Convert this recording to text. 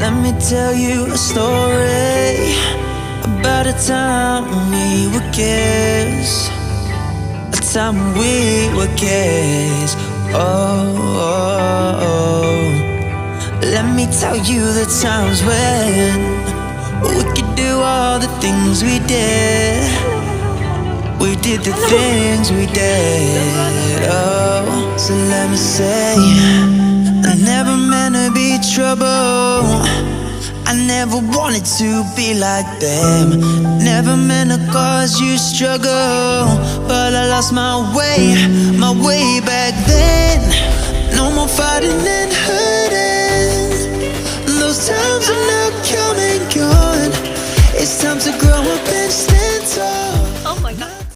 Let me tell you a story about a time we were kids, a time we were kids. Let me tell you the times when we could do all the things we did. We did the things we did. Oh, so let me say, I never meant to be trouble. I never wanted to be like them. Never meant to cause you struggle, but I lost my way back then. No more fighting and hurting. Those times are now come and gone. It's time to grow up